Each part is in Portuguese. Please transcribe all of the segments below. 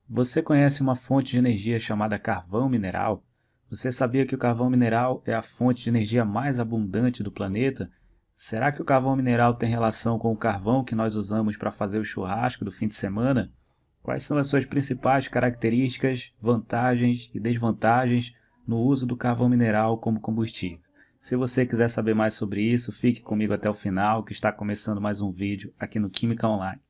Você conhece uma fonte de energia chamada carvão mineral? Você sabia que o carvão mineral é a fonte de energia mais abundante do planeta? Será que o carvão mineral tem relação com o carvão que nós usamos para fazer o churrasco do fim de semana? Quais são as suas principais características, vantagens e desvantagens no uso do carvão mineral como combustível? Se você quiser saber mais sobre isso, fique comigo até o final, que está começando mais um vídeo aqui no Química Online.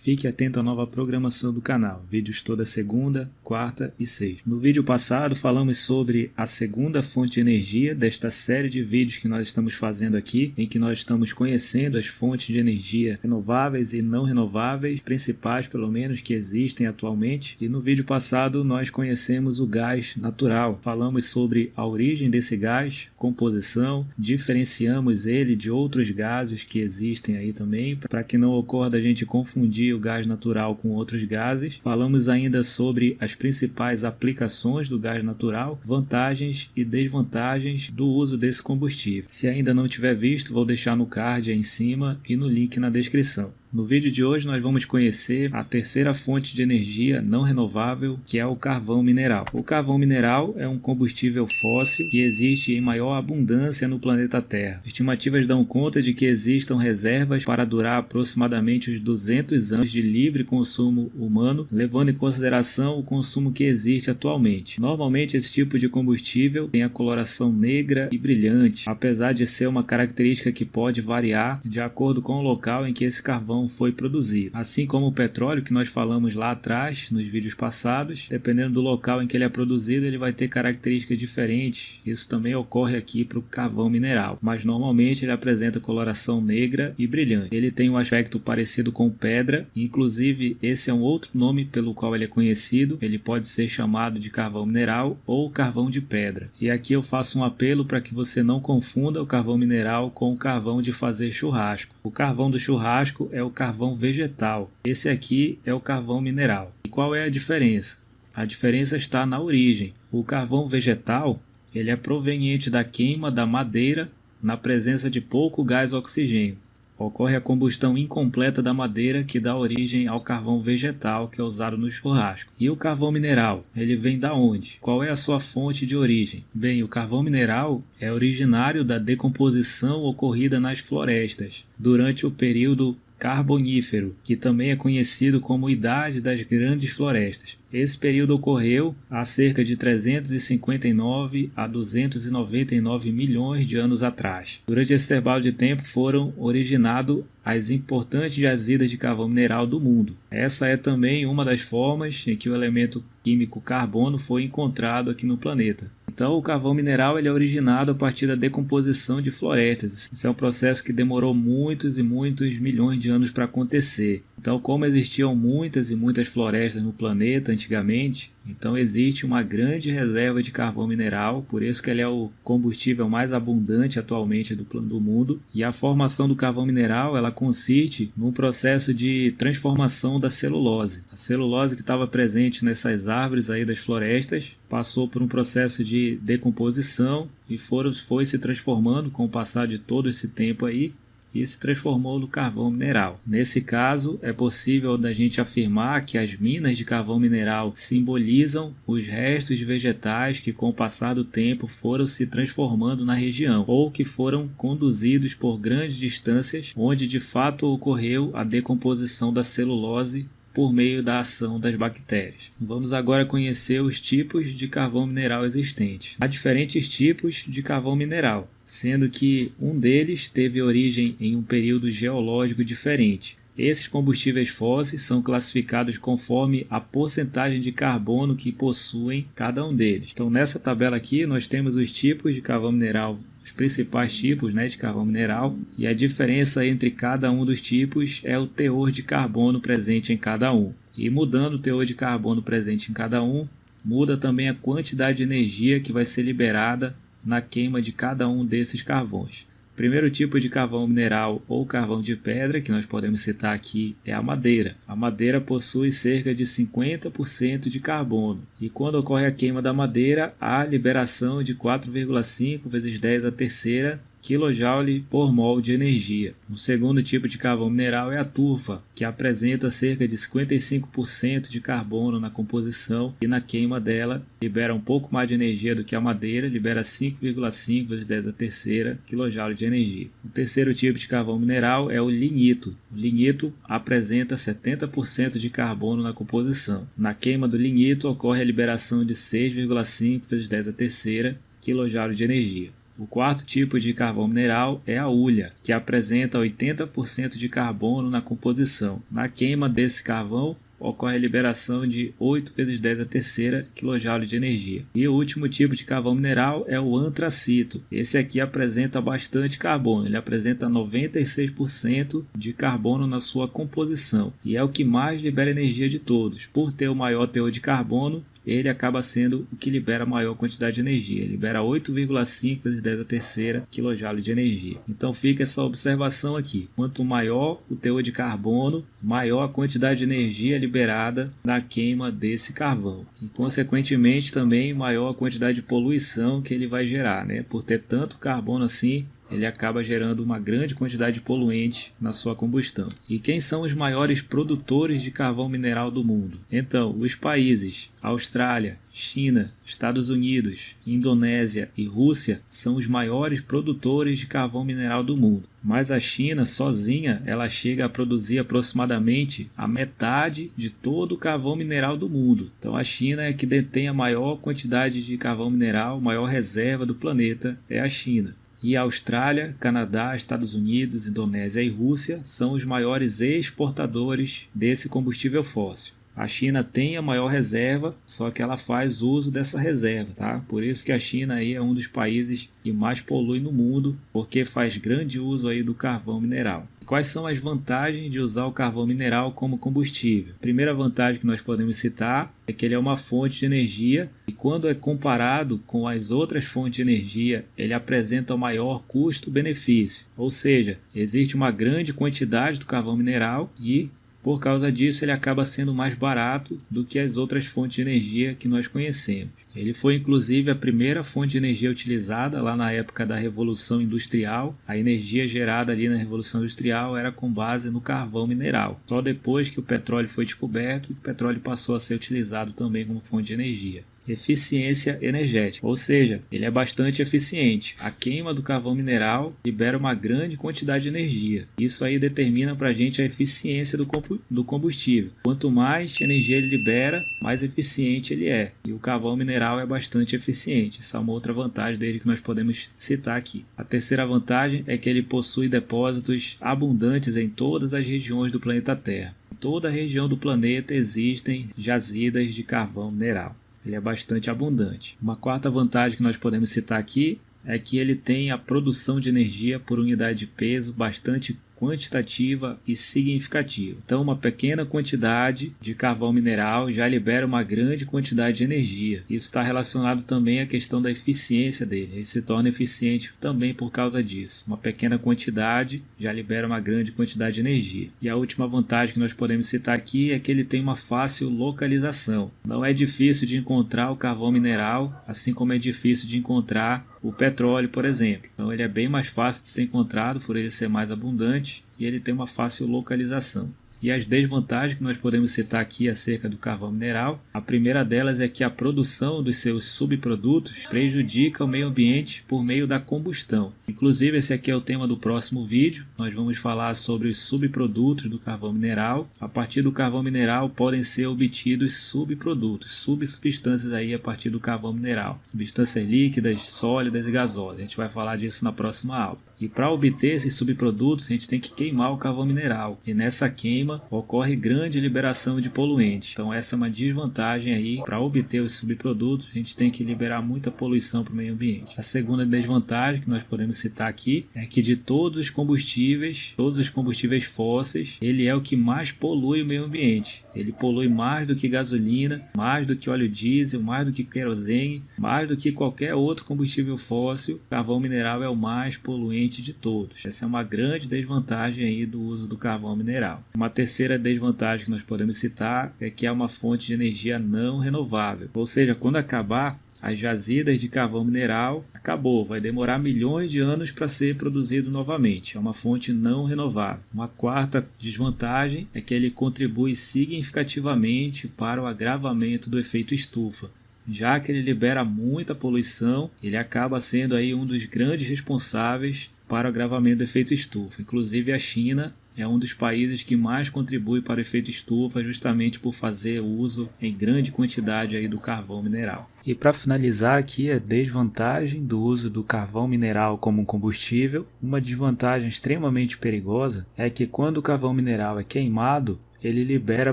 Fique atento à nova programação do canal, vídeos toda segunda, quarta e sexta. No vídeo passado falamos sobre a segunda fonte de energia desta série de vídeos que nós estamos fazendo aqui, em que nós estamos conhecendo as fontes de energia renováveis e não renováveis, principais pelo menos que existem atualmente. E no vídeo passado nós conhecemos o gás natural, falamos sobre a origem desse gás, composição, diferenciamos ele de outros gases que existem aí também, para que não ocorra da gente confundir o gás natural com outros gases. Falamos ainda sobre as principais aplicações do gás natural, vantagens e desvantagens do uso desse combustível. Se ainda não tiver visto, vou deixar no card aí em cima e no link na descrição. No vídeo de hoje nós vamos conhecer a terceira fonte de energia não renovável, que é o carvão mineral. O carvão mineral é um combustível fóssil que existe em maior abundância no planeta Terra. Estimativas dão conta de que existam reservas para durar aproximadamente uns 200 anos de livre consumo humano, levando em consideração o consumo que existe atualmente. Normalmente esse tipo de combustível tem a coloração negra e brilhante, apesar de ser uma característica que pode variar de acordo com o local em que esse carvão foi produzido. Assim como o petróleo que nós falamos lá atrás, nos vídeos passados, dependendo do local em que ele é produzido, ele vai ter características diferentes. Isso também ocorre aqui para o carvão mineral, mas normalmente ele apresenta coloração negra e brilhante. Ele tem um aspecto parecido com pedra, inclusive esse é um outro nome pelo qual ele é conhecido. Ele pode ser chamado de carvão mineral ou carvão de pedra. E aqui eu faço um apelo para que você não confunda o carvão mineral com o carvão de fazer churrasco. O carvão do churrasco é o carvão vegetal. Esse aqui é o carvão mineral. E qual é a diferença? A diferença está na origem. O carvão vegetal, ele é proveniente da queima da madeira na presença de pouco gás oxigênio. Ocorre a combustão incompleta da madeira que dá origem ao carvão vegetal que é usado no churrasco. E o carvão mineral, ele vem da onde? Qual é a sua fonte de origem? Bem, o carvão mineral é originário da decomposição ocorrida nas florestas durante o período Carbonífero, que também é conhecido como Idade das Grandes Florestas. Esse período ocorreu há cerca de 359 a 299 milhões de anos atrás. Durante esse intervalo de tempo foram originados as importantes jazidas de carvão mineral do mundo. Essa é também uma das formas em que o elemento químico carbono foi encontrado aqui no planeta. Então, o carvão mineral ele é originado a partir da decomposição de florestas. Isso é um processo que demorou muitos e muitos milhões de anos para acontecer. Então, como existiam muitas e muitas florestas no planeta antigamente, então existe uma grande reserva de carvão mineral, por isso que ele é o combustível mais abundante atualmente do mundo. E a formação do carvão mineral ela consiste num processo de transformação da celulose. A celulose que estava presente nessas árvores aí das florestas passou por um processo de decomposição e foi se transformando com o passar de todo esse tempo aí e se transformou no carvão mineral. Nesse caso, é possível da gente afirmar que as minas de carvão mineral simbolizam os restos de vegetais que com o passar do tempo foram se transformando na região ou que foram conduzidos por grandes distâncias onde de fato ocorreu a decomposição da celulose por meio da ação das bactérias. Vamos agora conhecer os tipos de carvão mineral existentes. Há diferentes tipos de carvão mineral, sendo que um deles teve origem em um período geológico diferente. Esses combustíveis fósseis são classificados conforme a porcentagem de carbono que possuem cada um deles. Então, nessa tabela aqui, nós temos os tipos de carvão mineral, os principais tipos de carvão mineral, e a diferença entre cada um dos tipos é o teor de carbono presente em cada um. E mudando o teor de carbono presente em cada um, muda também a quantidade de energia que vai ser liberada na queima de cada um desses carvões. O primeiro tipo de carvão mineral ou carvão de pedra que nós podemos citar aqui é a madeira. A madeira possui cerca de 50% de carbono e quando ocorre a queima da madeira há liberação de 4,5 vezes 10 a terceira kJ por mol de energia. O segundo tipo de carvão mineral é a tufa, que apresenta cerca de 55% de carbono na composição e na queima dela libera um pouco mais de energia do que a madeira, libera 5,5 vezes 10 a terceira kJ de energia. O terceiro tipo de carvão mineral é o lignito. O lignito apresenta 70% de carbono na composição. Na queima do lignito ocorre a liberação de 6,5 vezes 10 a terceira kJ de energia. O quarto tipo de carvão mineral é a hulha, que apresenta 80% de carbono na composição. Na queima desse carvão, ocorre a liberação de 8 vezes 10 a terceira kJ de energia. E o último tipo de carvão mineral é o antracito. Esse aqui apresenta bastante carbono, ele apresenta 96% de carbono na sua composição e é o que mais libera energia de todos. Por ter o maior teor de carbono, ele acaba sendo o que libera a maior quantidade de energia. Ele libera 8,5 vezes 10 a terceira kJ de energia. Então fica essa observação aqui. Quanto maior o teor de carbono, maior a quantidade de energia liberada na queima desse carvão. E consequentemente também maior a quantidade de poluição que ele vai gerar, né? Por ter tanto carbono assim, ele acaba gerando uma grande quantidade de poluentes na sua combustão. E quem são os maiores produtores de carvão mineral do mundo? Então, os países Austrália, China, Estados Unidos, Indonésia e Rússia são os maiores produtores de carvão mineral do mundo. Mas a China, sozinha, ela chega a produzir aproximadamente a metade de todo o carvão mineral do mundo. Então a China é que detém a maior quantidade de carvão mineral, maior reserva do planeta é a China. E a Austrália, Canadá, Estados Unidos, Indonésia e Rússia são os maiores exportadores desse combustível fóssil. A China tem a maior reserva, só que ela faz uso dessa reserva, tá? Por isso que a China aí é um dos países que mais polui no mundo, porque faz grande uso aí do carvão mineral. Quais são as vantagens de usar o carvão mineral como combustível? A primeira vantagem que nós podemos citar é que ele é uma fonte de energia e quando é comparado com as outras fontes de energia, ele apresenta o maior custo-benefício. Ou seja, existe uma grande quantidade do carvão mineral e por causa disso, ele acaba sendo mais barato do que as outras fontes de energia que nós conhecemos. Ele foi inclusive a primeira fonte de energia utilizada lá na época da Revolução Industrial. A energia gerada ali na Revolução Industrial era com base no carvão mineral. Só depois que o petróleo foi descoberto, o petróleo passou a ser utilizado também como fonte de energia. Eficiência energética, ou seja, ele é bastante eficiente. A queima do carvão mineral libera uma grande quantidade de energia. Isso aí determina para a gente a eficiência do combustível. Quanto mais energia ele libera, mais eficiente ele é. E o carvão mineral é bastante eficiente. Essa é uma outra vantagem dele que nós podemos citar aqui. A terceira vantagem é que ele possui depósitos abundantes em todas as regiões do planeta Terra. Em toda a região do planeta existem jazidas de carvão mineral. Ele é bastante abundante. Uma quarta vantagem que nós podemos citar aqui é que ele tem a produção de energia por unidade de peso bastante quantitativa e significativa. Então, uma pequena quantidade de carvão mineral já libera uma grande quantidade de energia. Isso está relacionado também à questão da eficiência dele. Ele se torna eficiente também por causa disso. Uma pequena quantidade já libera uma grande quantidade de energia. E a última vantagem que nós podemos citar aqui é que ele tem uma fácil localização. Não é difícil de encontrar o carvão mineral, assim como é difícil de encontrar o petróleo, por exemplo. Então ele é bem mais fácil de ser encontrado por ele ser mais abundante e ele tem uma fácil localização. E as desvantagens que nós podemos citar aqui acerca do carvão mineral, a primeira delas é que a produção dos seus subprodutos prejudica o meio ambiente por meio da combustão. Inclusive, esse aqui é o tema do próximo vídeo. Nós vamos falar sobre os subprodutos do carvão mineral. A partir do carvão mineral podem ser obtidos subprodutos, substâncias aí a partir do carvão mineral. Substâncias líquidas, sólidas e gasosas. A gente vai falar disso na próxima aula. E para obter esses subprodutos, a gente tem que queimar o carvão mineral. E nessa queima ocorre grande liberação de poluentes. Então essa é uma desvantagem aí. Para obter os subprodutos, a gente tem que liberar muita poluição para o meio ambiente. A segunda desvantagem que nós podemos citar aqui é que de todos os combustíveis fósseis, ele é o que mais polui o meio ambiente. Ele polui mais do que gasolina, mais do que óleo diesel, mais do que querosene, mais do que qualquer outro combustível fóssil. O carvão mineral é o mais poluente de todos. Essa é uma grande desvantagem aí do uso do carvão mineral. Uma terceira desvantagem que nós podemos citar é que é uma fonte de energia não renovável. Ou seja, quando acabar as jazidas de carvão mineral acabou, vai demorar milhões de anos para ser produzido novamente, é uma fonte não renovável. Uma quarta desvantagem é que ele contribui significativamente para o agravamento do efeito estufa. Já que ele libera muita poluição, ele acaba sendo aí um dos grandes responsáveis para o agravamento do efeito estufa. Inclusive a China é um dos países que mais contribui para o efeito estufa justamente por fazer uso em grande quantidade aí do carvão mineral. E para finalizar aqui a desvantagem do uso do carvão mineral como combustível, uma desvantagem extremamente perigosa é que quando o carvão mineral é queimado, ele libera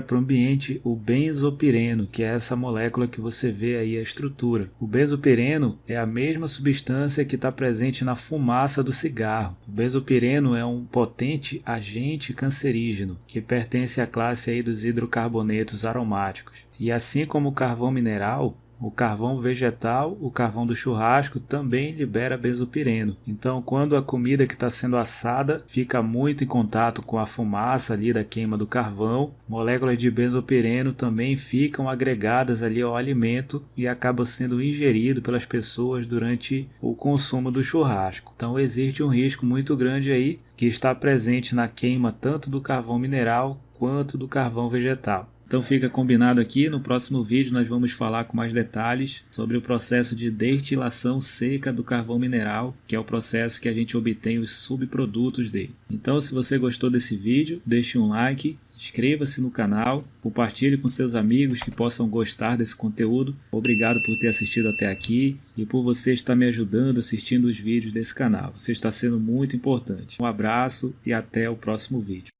para o ambiente o benzopireno, que é essa molécula que você vê aí a estrutura. O benzopireno é a mesma substância que está presente na fumaça do cigarro. O benzopireno é um potente agente cancerígeno que pertence à classe aí dos hidrocarbonetos aromáticos. E assim como o carvão mineral, o carvão vegetal, o carvão do churrasco também libera benzopireno. Então, quando a comida que está sendo assada fica muito em contato com a fumaça ali da queima do carvão, moléculas de benzopireno também ficam agregadas ali ao alimento e acabam sendo ingerido pelas pessoas durante o consumo do churrasco. Então, existe um risco muito grande aí que está presente na queima tanto do carvão mineral quanto do carvão vegetal. Então fica combinado aqui, no próximo vídeo nós vamos falar com mais detalhes sobre o processo de destilação seca do carvão mineral, que é o processo que a gente obtém os subprodutos dele. Então se você gostou desse vídeo, deixe um like, inscreva-se no canal, compartilhe com seus amigos que possam gostar desse conteúdo. Obrigado por ter assistido até aqui e por você estar me ajudando assistindo os vídeos desse canal. Você está sendo muito importante. Um abraço e até o próximo vídeo.